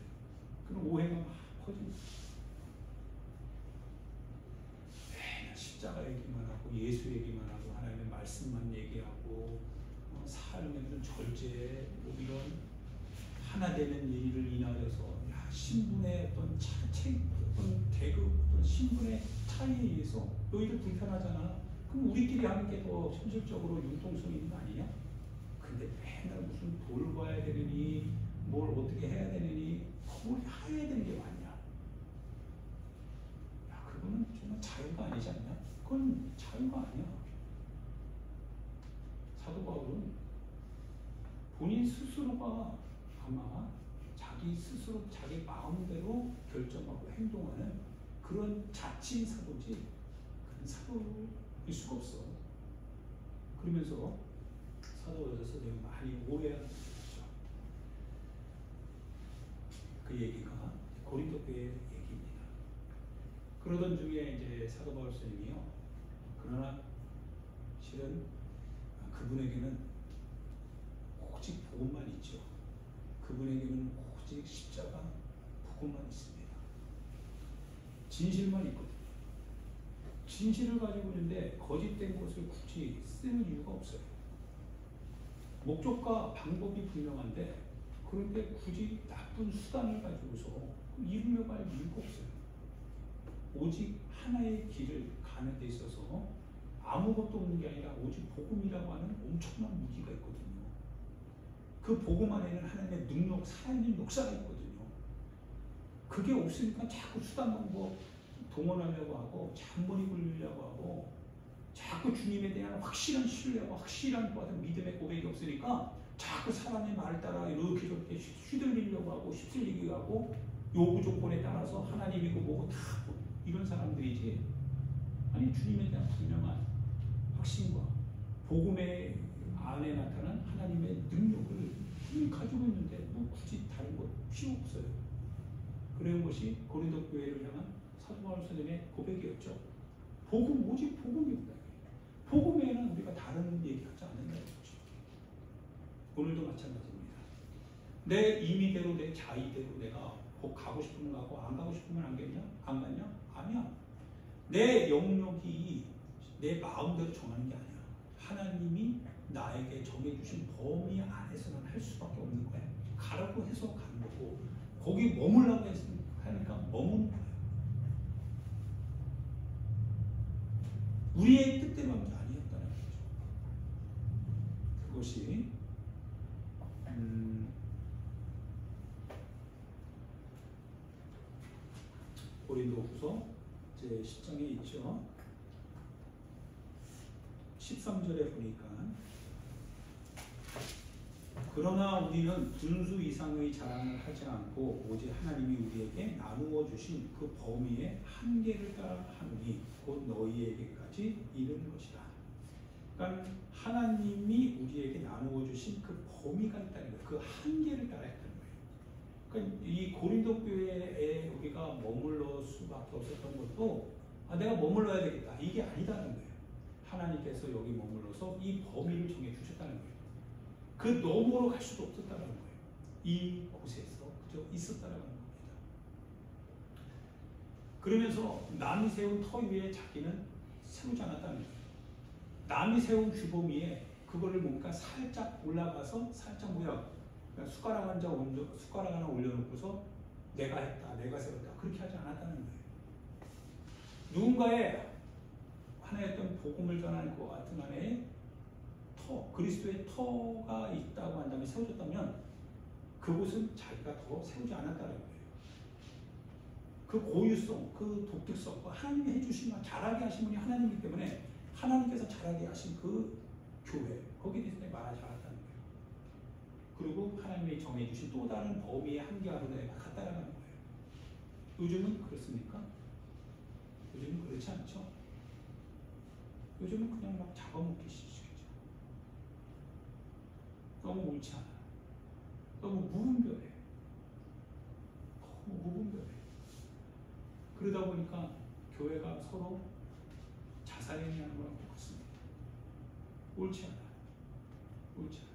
그런 오해가 막 퍼지는 거예요. 맨날 십자가 얘기만 하고 예수 얘기만 하고 하나님의 말씀만 얘기하고 삶의 그런 절제 이런 하나 되는 일을 인하여서 신분의 어떤 어떤 계급, 어떤 신분의 차이에 의해서 너희들 불편하잖아. 그럼 우리끼리 하는 게 더 현실적으로 융통성 있는 거 아니냐? 근데 맨날 무슨 돌봐야 되느니 뭘 어떻게 해야 되느니 그걸 해야 되는 게 맞냐? 야, 그거는 정말 자유가 아니지 않냐? 그건 자유가 아니야. 사도 바울은 본인 스스로가 아마 자기 스스로 자기 마음대로 결정하고 행동하는 그런 자치인 사도지 그런 사도일 수가 없어. 그러면서 사도에서 내가 많이 오해하는 거죠. 그 얘기가 고린도 교회 얘기입니다. 그러던 중에 이제 사도 바울 선생님이요. 그러나 실은 그분에게는 오직 복음만 있죠. 그분에게는 오직 십자가 복음만 있습니다. 진실만 있거든요. 진실을 가지고 있는데 거짓된 것을 굳이 쓰는 이유가 없어요. 목적과 방법이 분명한데 그런데 굳이 나쁜 수단을 가지고서 이루려고 할 이유가 없어요. 오직 하나의 길을 가는 데 있어서 아무것도 없는 게 아니라 오직 복음이라고 하는 엄청난 무기가 있거든요. 그 복음 안에는 하나님의 능력, 살아있는 역사가 있거든요. 그게 없으니까 자꾸 수단 방법 동원하려고 하고 잔머리 굴리려고 하고 자꾸 주님에 대한 확실한 신뢰와 확실한 믿음의 고백이 없으니까 자꾸 사람의 말을 따라 이렇게 저렇게 휘둘리려고 하고 휩쓸리기도 하고 요구 조건에 따라서 하나님이고 뭐고 다 이런 사람들이지. 아니 주님에 대한 분명한 확신과 복음의 안에 나타난 하나님의 능력을 가지고 있는데 뭐 굳이 다른 것 필요 없어요. 그런 것이 고린도 교회를 향한 사도 바울 선생님의 고백이었죠. 복음, 오직 복음이었다. 복음에는 우리가 다른 얘기하지 않는다는 거죠. 오늘도 마찬가지입니다. 내 임의대로 내 자의대로 내가 가고 싶으면 가고 안 가고 싶으면 안 갔냐? 안 갔냐? 아니야. 내 영역이 내 마음대로 정하는 게 아니야. 하나님이 나에게 정해주신 범위 안에서는 할 수밖에 없는 거야. 가라고 해서 가는 거고 거기 머물라고 했으면 하니까 머무는 거예요. 우리의 뜻대로 한 게 아니었다는 거죠. 그것이 고린도후서 제 10장에 있죠. 13절에 보니까 그러나 우리는 분수 이상의 자랑을 하지 않고 오직 하나님이 우리에게 나누어 주신 그 범위의 한계를 따라 하노니 곧 너희에게까지 이르는 것이다. 그러니까 하나님이 우리에게 나누어 주신 그 범위가 있다는 거예요. 그 한계를 따라 했다는 거예요. 그러니까 이 고린도 교회에 우리가 머물러 수밖에 없었던 것도 내가 머물러야 되겠다 이게 아니다는 거예요. 하나님께서 여기 머물러서 이 범위를 정해 주셨다는 거예요. 그 너머로 갈 수도 없었다는 거예요. 이 곳에서 그저 있었다는 겁니다. 그러면서 남이 세운 터 위에 자기는 세우지 않았다는 거예요. 남이 세운 규범 위에 그거를 뭔가 살짝 올라가서 살짝 그러니까 숟가락 하나 올려놓고서 내가 했다, 내가 세웠다 그렇게 하지 않았다는 거예요. 누군가의 하나의 어떤 복음을 전하는 것 같은 안에 그리스도의 터가 있다고 한다면 세워졌다면 그곳은 자기가 더 세우지 않았다는 거예요. 그 고유성, 그 독특성, 하나님이 해주신 잘하게 하신 분이 하나님이기 때문에 하나님께서 잘하게 하신 그 교회 거기에 대해서 말하지 않았다는 거예요. 그리고 하나님이 정해주신 또 다른 범위의 한계하로 내가 갔다 나가는 거예요. 요즘은 그렇습니까? 요즘은 그렇지 않죠? 요즘은 그냥 막 잡아먹기 시작이죠. 너무 옳지 않아. 너무 무분별해. 너무 무분별해. 그러다 보니까 교회가 서로 자살행위하는 거랑 똑같습니다. 옳지 않아. 옳지 않아.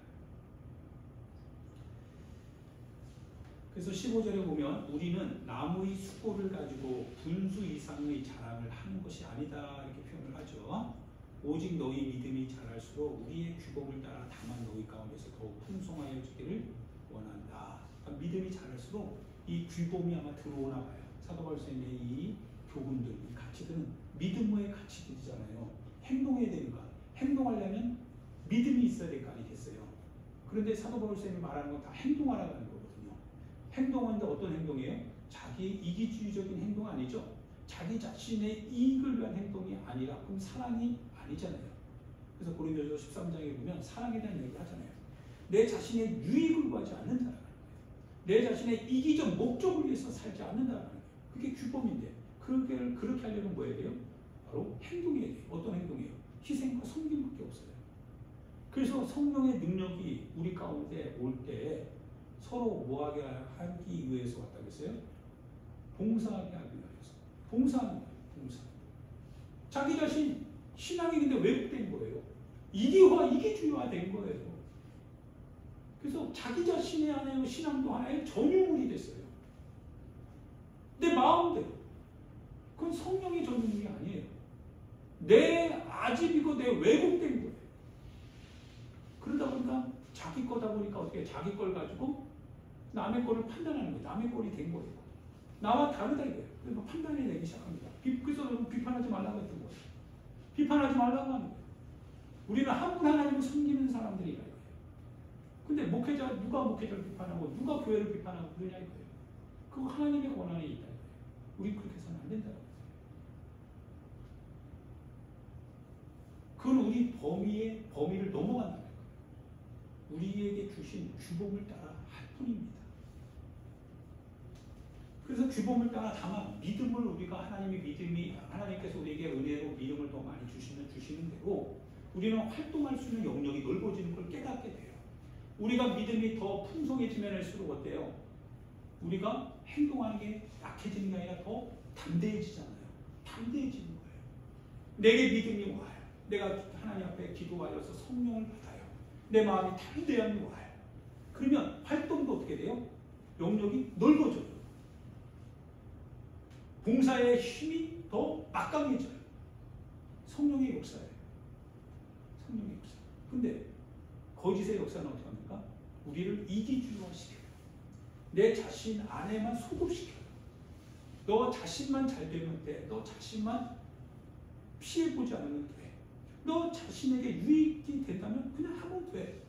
그래서 15절에 보면 우리는 나무의 수고를 가지고 분수 이상의 자랑을 하는 것이 아니다 이렇게 표현을 하죠. 오직 너희 믿음이 자랄수록 우리의 규범을 따라 다만 너희 가운데서 더욱 풍성하여지기를 원한다. 그러니까 믿음이 자랄수록 이 규범이 아마 들어오나 봐요. 사도 바울 선생님의 이 교훈들, 이 가치들은 믿음의 가치들이잖아요. 행동해야 되는가? 행동하려면 믿음이 있어야 될 거 아니겠어요? 그런데 사도 바울 선생님이 말하는 건 다 행동하라는 거거든요. 행동하는데 어떤 행동이에요? 자기 이기주의적인 행동 아니죠? 자기 자신의 이익을 위한 행동이 아니라 그럼 사랑이 아니잖아요. 그래서 고린도서 13장에 보면 사랑에 대한 얘기를 하잖아요. 내 자신의 유익을 구하지 않는다는 거예요. 내 자신의 이기적 목적을 위해서 살지 않는다는 거예요. 그게 규범인데 그렇게 하려면 뭐 해야 돼요? 바로 행동해야 돼요. 어떤 행동이에요? 희생과 섬김밖에 없어요. 그래서 성령의 능력이 우리 가운데 올 때 서로 뭐하게 하기 위해서 왔다고 했어요? 봉사하게 하기 위해서. 봉사하는 거예요. 봉사. 자기 자신 신앙이 근데 왜곡된 거예요. 이기주의화 된 거예요. 그래서 자기 자신의 하나의 신앙도 하나의 전유물이 됐어요. 내 마음대로. 그건 성령의 전유물이 아니에요. 내 아집이고 내 왜곡된 거예요. 그러다 보니까 자기 거다 보니까 어떻게 자기 걸 가지고 남의 거를 판단하는 거예요. 남의 꼴이 된 거예요. 나와 다르다 이거예요. 그래서 판단이 되기 시작합니다. 그래서 비판하지 말라고 했던 거예요. 비판하지 말라고 하는 거예요. 우리는 한 분 하나님을 섬기는 사람들이라 이거예요. 근데 누가 목회자를 비판하고 누가 교회를 비판하고 그러냐 이거예요. 그거 하나님의 권한이 있다 이거예요. 우리 그렇게 해서는 안 된다고 했어요. 그건 우리 범위를 넘어간다는 거예요. 우리에게 주신 규범을 따라 할 뿐입니다. 그래서 규범을 따라 다만 믿음을 우리가 하나님께서 우리에게 은혜로 믿음을 더 많이 주시는 대로 우리는 활동할 수 있는 영역이 넓어지는 걸 깨닫게 돼요. 우리가 믿음이 더 풍성해지면 할수록 어때요? 우리가 행동하는 게 약해지는 게 아니라 더 담대해지잖아요. 담대해지는 거예요. 내게 믿음이 와요. 내가 하나님 앞에 기도하여서 성령을 받아요. 내 마음이 담대함이 와요. 그러면 활동도 어떻게 돼요? 영역이 넓어져요. 봉사의 힘이 더 막강해져요. 성령의 역사예요. 성령의 역사. 근데 거짓의 역사는 어떻게 합니까? 우리를 이기주의화시켜요. 내 자신 안에만 소급시켜요. 너 자신만 잘 되면 돼. 너 자신만 피해보지 않으면 돼. 너 자신에게 유익이 된다면 그냥 하면 돼.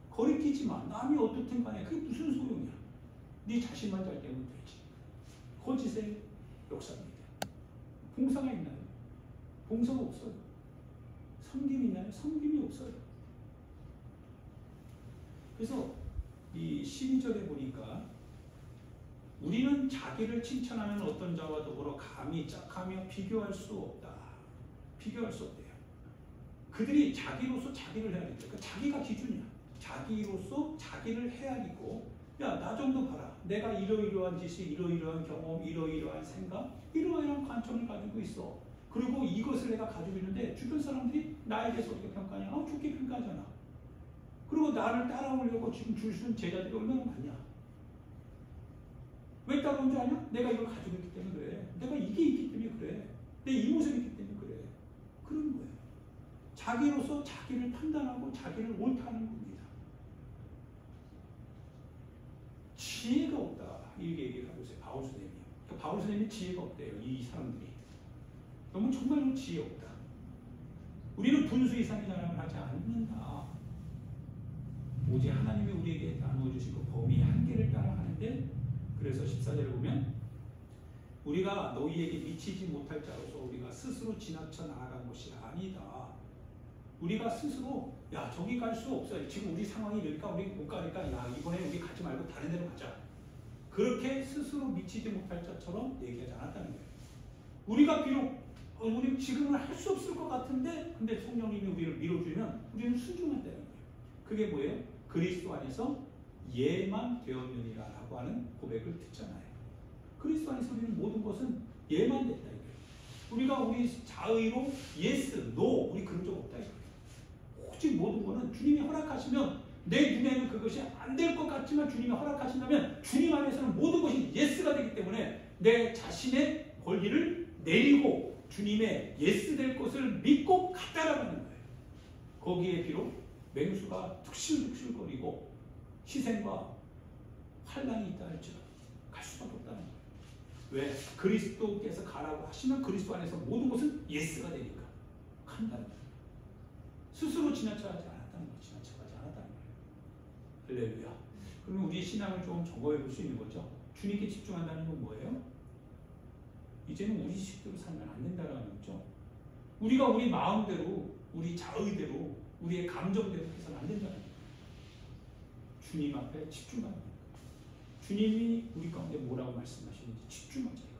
거리끼지 마. 남이 어떻든 간에 그게 무슨 소용이야. 네 자신만 잘 되면 되지. 거짓의 역사입니다. 봉사가 있나요? 봉사가 없어요. 섬김이 있나요? 섬김이 없어요. 그래서 이 12절에 보니까 우리는 자기를 칭찬하는 어떤 자와 더불어 감히 짝하며 비교할 수 없다. 비교할 수 없대요. 그들이 자기로서 자기를 헤아리죠. 그러니까 자기가 기준이야. 자기로서 자기를 헤아리고 야, 나 정도 봐라. 내가 이러이러한 짓이 이러이러한 경험, 이러이러한 생각, 이러이러한 관점을 가지고 있어. 그리고 이것을 내가 가지고 있는데 주변 사람들이 나에 대해서 어떻게 평가하냐? 좋게 평가하잖아. 그리고 나를 따라오려고 지금 줄 서는 제자들이 얼마나 많냐? 왜 따라온 줄 아냐? 내가 이걸 가지고 있기 때문에 그래. 내가 이게 있기 때문에 그래. 내 이 모습이 있기 때문에 그래. 그런 거예요. 자기로서 자기를 판단하고 자기를 옳다는 겁니다. 지혜가 없다. 이렇게 얘기를 하고 있어요. 바울 선생님이. 그러니까 바울 선생님이 지혜가 없대요. 이 사람들이. 너무 정말로 지혜 없다. 우리는 분수 이상의 자랑을 하지 않는다. 오직 하나님이 우리에게 나누어주신 그 범위 한계를 따라 하는데, 그래서 14절에 보면 우리가 너희에게 미치지 못할 자로서 우리가 스스로 지나쳐 나아간 것이 아니다. 우리가 스스로 야 저기 갈 수 없어요. 지금 우리 상황이 이러니까 우리 못 가니까 야 이번에 우리 가지 말고 다른 데로 가자. 그렇게 스스로 미치지 못할 자처럼 얘기하지 않았다는 거예요. 우리가 비록 우리 지금은 할 수 없을 것 같은데 근데 성령님이 우리를 밀어주면 우리는 순종한다는 거예요. 그게 뭐예요? 그리스도 안에서 예만 되었느니라 라고 하는 고백을 듣잖아요. 그리스도 안에서 우리는 모든 것은 예만 됐다 이거예요. 우리가 우리 자의로 yes, no 우리 그런 적 없다 이거예요. 오직 모든 것은 주님이 허락하시면 내 눈에는 그것이 안 될 것 같지만 주님이 허락하신다면 주님 안에서는 모든 것이 예스가 되기 때문에 내 자신의 권리를 내리고 주님의 예스 될 것을 믿고 갖다라는 거예요. 거기에 비록 맹수가 툭실툭실거리고 희생과 환난이 있다 할지라도 갈 수밖에 없다는 거예요. 왜? 그리스도께서 가라고 하시면 그리스도 안에서 모든 것은 예스가 되니까 간다는 거예요. 스스로 지나쳐가지 않았다는 거예요. 지나쳐가지 않았다는 거예요. 할렐루야. 그러면 우리의 신앙을 좀 점검해 볼 수 있는 거죠. 주님께 집중한다는 건 뭐예요? 이제는 우리 식대로 살면 안 된다는 거죠. 우리가 우리 마음대로, 우리 자의대로, 우리의 감정대로 해서는 안 된다는 거예요. 주님 앞에 집중하는 거예요. 주님이 우리 가운데 뭐라고 말씀하시는지 집중하자 이거예요.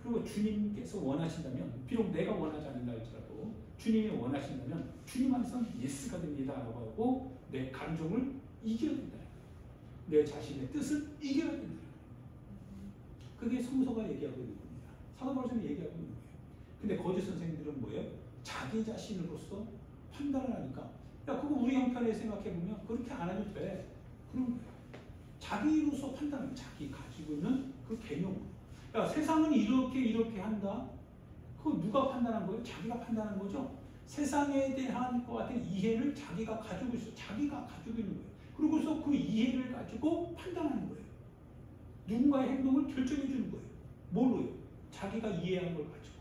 그리고 주님께서 원하신다면, 비록 내가 원하지 않는다 할지라도 주님이 원하신다면 주님 안에서는 예스가 됩니다 라고 하고 내 감정을 이겨야 된다. 내 자신의 뜻을 이겨야 된다. 그게 성서가 얘기하고 있는 겁니다. 사도 바울이 얘기하고 있는 거예요. 근데 거짓 선생님들은 뭐예요? 자기 자신으로서 판단을 하니까 야 그거 우리 형편에 생각해보면 그렇게 안 해도 돼. 그런 거예요. 자기로서 판단을 자기 가지고 있는 그 개념. 야 세상은 이렇게 한다. 그거 누가 판단한 거예요? 자기가 판단한 거죠. 세상에 대한 것 같은 이해를 자기가 가지고 있어요. 자기가 가지고 있는 거예요. 그러고서 그 이해를 가지고 판단하는 거예요. 누군가의 행동을 결정해 주는 거예요. 뭘로요? 자기가 이해한 걸 가지고,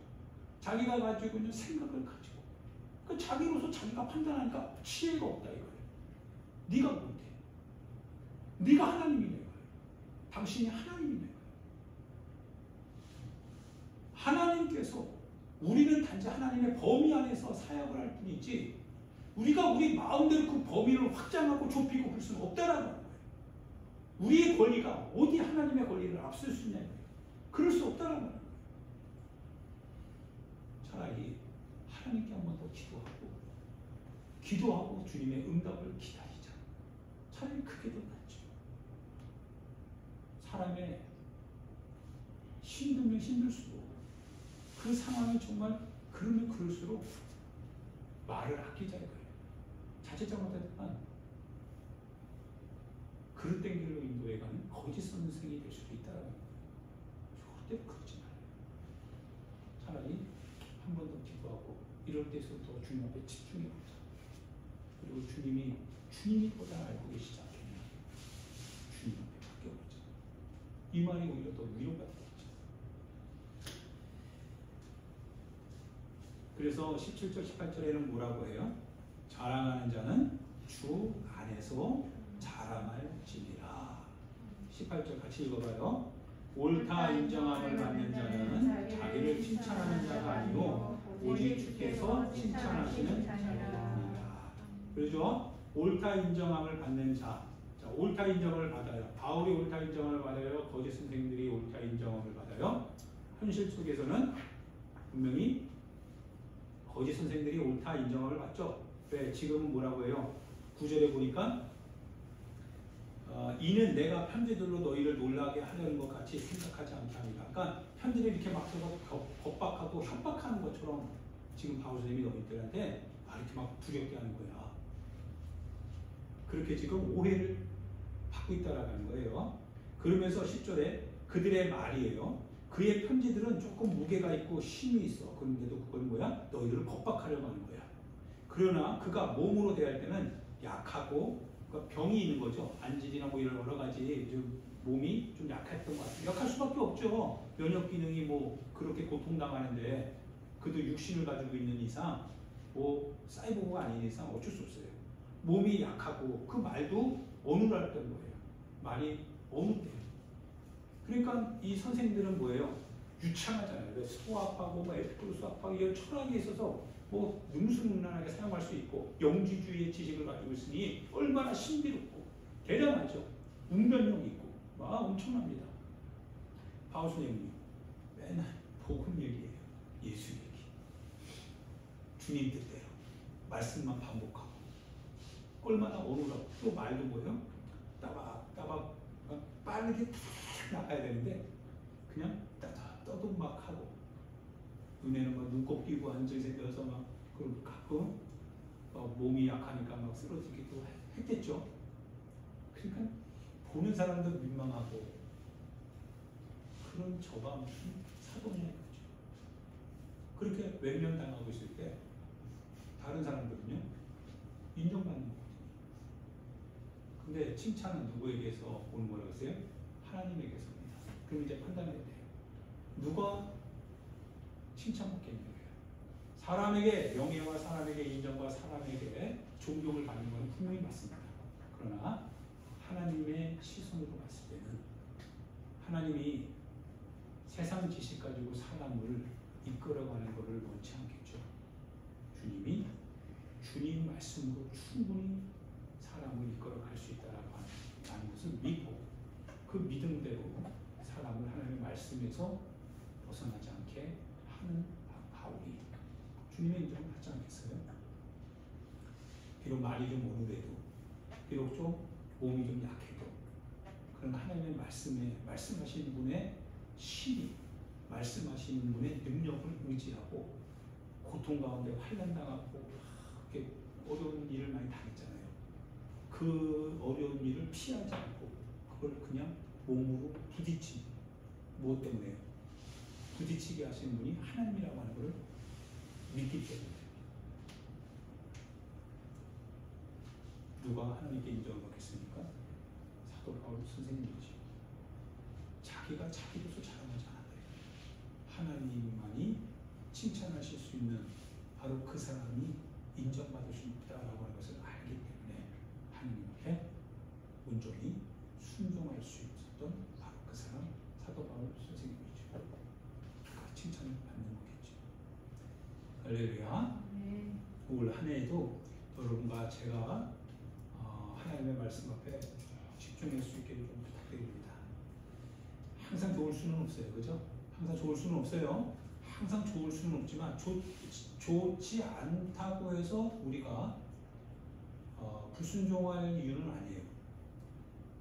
자기가 가지고 있는 생각을 가지고. 그 자기로서 자기가 판단하니까 지혜가 없다 이거예요. 네가 뭔데? 네가 하나님이네 거예요. 당신이 하나님이네 거예요. 하나님께서 우리는 단지 하나님의 범위 안에서 사역을 할 뿐이지 우리가 우리 마음대로 그 범위를 확장하고 좁히고 그럴 수는 없다라는 거예요. 우리의 권리가 어디 하나님의 권리를 앞설 수 있냐는 거예요. 그럴 수 없다라는 거예요. 차라리 하나님께 한 번 더 기도하고 주님의 응답을 기다리자. 차라리 그게 더 낫죠. 사람의 힘들면 힘들수록 그 상황이 정말 그러면 그럴수록 말을 아끼자 이거예요. 자칫 잘못했지만 그릇 땡기로 인도해 가는 거짓 선생이 될 수도 있다는 거예요. 절대 그러지 말아요. 차라리 한 번 더 기도하고 이럴 때서부터 주님 앞에 집중해 보자. 그리고 주님이 보다 알고 계시지 않겠냐. 주님 앞에 맡겨보자. 이 말이 오히려 더 위로가 되겠죠. 그래서 17절 18절에는 뭐라고 해요? 자랑하는 자는 주 안에서 자랑할지니라. 18절 같이 읽어봐요. 옳다 인정함을 받는 자는 자기를 칭찬하는 자가 아니요 오직 주께서 칭찬하시는 자입니다. 그렇죠? 옳다 인정함을 받는 자. 자, 옳다 인정을 받아요. 바울이 옳다 인정을 받아요. 거짓 선생님들이 옳다 인정함을 받아요. 현실 속에서는 분명히 거짓 선생들이 옳다 인정함을 받죠. 왜? 지금은 뭐라고 해요? 9절에 보니까 이는 내가 편지들로 너희를 놀라게 하려는 것 같이 생각하지 않게 합니다. 그러니까 편지를 이렇게 막 써서 겁박하고 협박하는 것처럼 지금 바울 선생님이 너희들한테 이렇게 막 두렵게 하는 거야. 그렇게 지금 오해를 받고 있다라는 거예요. 그러면서 10절에 그들의 말이에요. 그의 편지들은 조금 무게가 있고 힘이 있어. 그런데도 그건 뭐야? 너희들을 겁박하려고 하는 거야. 그러나 그가 몸으로 대할 때는 약하고 그러니까 병이 있는 거죠. 안질이나 뭐 이런 여러 가지 좀 몸이 좀 약했던 것 같아요. 약할 수밖에 없죠. 면역 기능이 뭐 그렇게 고통당하는데 그도 육신을 가지고 있는 이상 뭐 사이보그가 아닌 이상 어쩔 수 없어요. 몸이 약하고 그 말도 어눌했던 거예요. 말이 어눌해요. 그러니까 이 선생님들은 뭐예요? 유창하잖아요. 수학하고 뭐 F플 수학하고 이런 철학에 있어서 뭐 능수능란하게 사용할 수 있고 영지주의의 지식을 가지고 있으니 얼마나 신비롭고 대단하죠. 웅변력이 있고 막 엄청납니다. 바울 선생님이 맨날 복음 얘기예요. 예수 얘기. 주님 뜻대로 말씀만 반복하고 얼마나 어눌하고 또 말도 뭐예요? 따박 빠르게 탁 나가야 되는데 그냥 떠도 막 하고 눈에는 막 눈곱 끼고 앉아 생겨서 막 가끔 몸이 약하니까 막 쓰러지기도 했겠죠. 그러니까 보는 사람도 민망하고 그런 저가 무슨 사동이냐 거죠. 그렇게 외면당하고 있을 때 다른 사람들은요 인정받는 거죠. 근데 칭찬은 누구에게서 오는 거라고 했어요? 하나님에게서입니다. 그럼 이제 판단해야 돼요. 누가 칭찬받겠냐고요. 사람에게 명예와 사람에게 인정과 사람에게 존경을 받는 것은 분명히 맞습니다. 그러나 하나님의 시선으로 봤을 때는 하나님이 세상 지식 가지고 사람을 이끌어가는 것을 원치 않겠죠. 주님이 주님 말씀으로 충분히 사람을 이끌어갈 수 있다라고 하는 것을 믿고 그 믿음대로 사람을 하나님의 말씀에서 벗어나지 않게 하는 바울이 주님의 인정을 받지 않겠어요? 비록 말이 좀 어눌해도 비록 좀 몸이 좀 약해도 그런 하나님의 말씀에 말씀하시는 분의 신이 말씀하시는 분의 능력을 의지하고 고통 가운데 환난당하고 그렇게 어려운 일을 많이 당했잖아요. 그 어려운 일을 피하지 않고 그걸 그냥 몸으로 부딪힌 무엇 때문에요? 부딪히게 하시는 분이 하나님이라고 하는 것을 믿기 때문에 누가 하나님께 인정을 받겠습니까? 사도 바울 선생님이죠. 자기가 자기로서 자랑하지 않았대요. 하나님만이 칭찬하실 수 있는 바로 그 사람이 인정받을 수 있다라고 하는 것을 알기 때문에 하나님 앞에 온전히 순종할 수 있었던 바로 그 사람 사도 바울 선생님이죠. 그 칭찬을 받는 거겠죠. 할렐루야. 올 한 해에도 여러분과 제가 하나님의 말씀 앞에 집중할 수 있기를 좀 부탁드립니다. 항상 좋을 수는 없어요. 그죠? 항상 좋을 수는 없어요. 항상 좋을 수는 없지만 좋지 않다고 해서 우리가 불순종할 이유는 아니에요.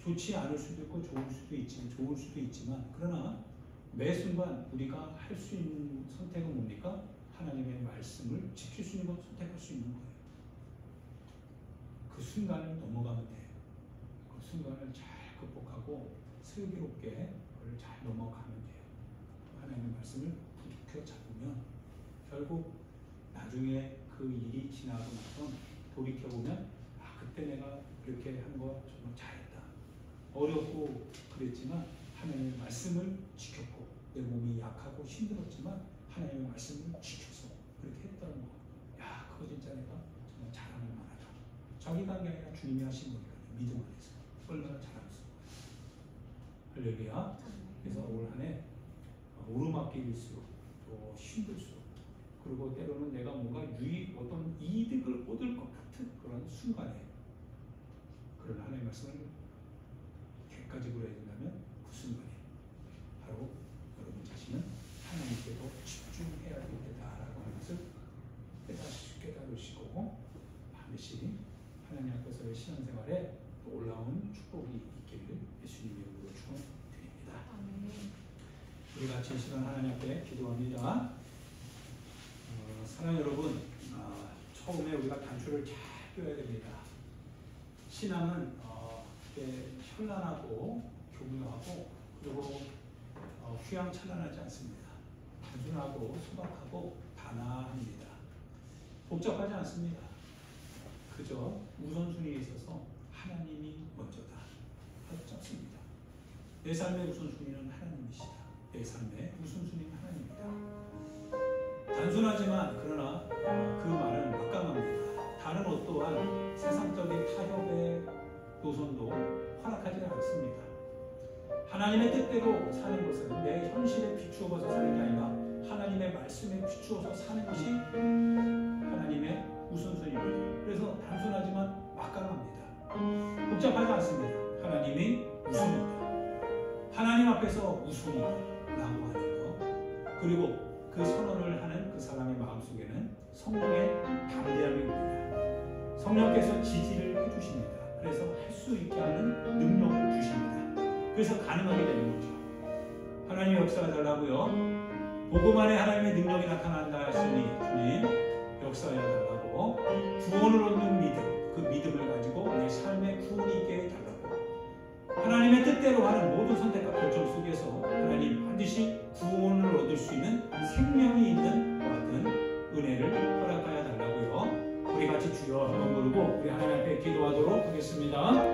좋지 않을 수도 있고 좋을 수도 있지만 그러나 매 순간 우리가 할 수 있는 선택은 뭡니까? 하나님의 말씀을 지킬 수 있는 것 선택할 수 있는 거예요. 그 순간을 넘어가면 돼요. 그 순간을 잘 극복하고 슬기롭게 그걸 잘 넘어가면 돼요. 하나님의 말씀을 붙여 잡으면 결국 나중에 그 일이 지나고 나서 돌이켜보면 그때 내가 그렇게 한 거 정말 잘했다. 어렵고 그랬지만 하나님의 말씀을 지켰고 내 몸이 약하고 힘들었지만 하나님의 말씀을 지켜서 그렇게 했더라고. 야, 그거 진짜 내가 정말 잘하는 만하다. 자기가 한 게 아니라 주님이 하신 거니까 믿음 안에서 얼마나 잘하면서. 할렐루야. 그래서 올 한해 오르막길일수록 또 힘들수록 그리고 때로는 내가 뭔가 어떤 이득을 얻을 것 같은 그런 순간에 그런 하나님의 말씀을 객관적으로 해야 된다면 그 순간에 바로 여러분 자신은 하나님께도 집중해야 될 때다라고 하는 것을 깨달으시고 반드시 하나님 앞에서의 신앙생활에 또 올라온 축복이 있기를 예수님 이름으로 축원드립니다. 우리 같이 이 시간 하나님 앞에 기도합니다. 사랑하는 여러분, 처음에 우리가 단추를 잘 껴야 됩니다. 신앙은 현란하고 교묘하고 그리고 휘황찬란하지 않습니다. 단순하고 소박하고 단아합니다. 복잡하지 않습니다. 그저 우선순위에 있어서 하나님이 먼저다. 아주 짧습니다. 내 삶의 우선순위는 하나님이시다. 내 삶의 우선순위는 하나님이다. 단순하지만 그러나 그 말은 막강합니다. 다른 어떠한 세상적인 타협의 노선도 허락하지 않습니다. 하나님의 뜻대로 사는 것은 내 현실에 비추어서 사는 게 아니라 하나님의 말씀에 비추어서 사는 것이 하나님의 우선순위입니다. 그래서 단순하지만 막강합니다. 복잡하지 않습니다. 하나님이 우선이다. 하나님 앞에서 우선이다 라고 하는 것, 그리고 그 선언을 하는 그 사람의 마음속에는 성령의 담대함이 옵니다. 성령께서 지지를 해주십니다. 그래서 할 수 있게 하는 능력을 주십니다. 그래서 가능하게 되는 거죠. 하나님 역사가 달라고요. 복음 안에 하나님의 능력이 나타난다 하시니 주님 역사해야 달라고, 구원을 얻는 믿음, 그 믿음을 가지고 내 삶에 구원이 있게 해달라고, 하나님의 뜻대로 하는 모든 선택과 결정 속에서 하나님 반드시 구원을 얻을 수 있는 생명이 있는 것 같은 은혜를 허락하여 달라고요. 우리 같이 주여 한번 부르고 우리 하나님 앞에 기도하도록 하겠습니다.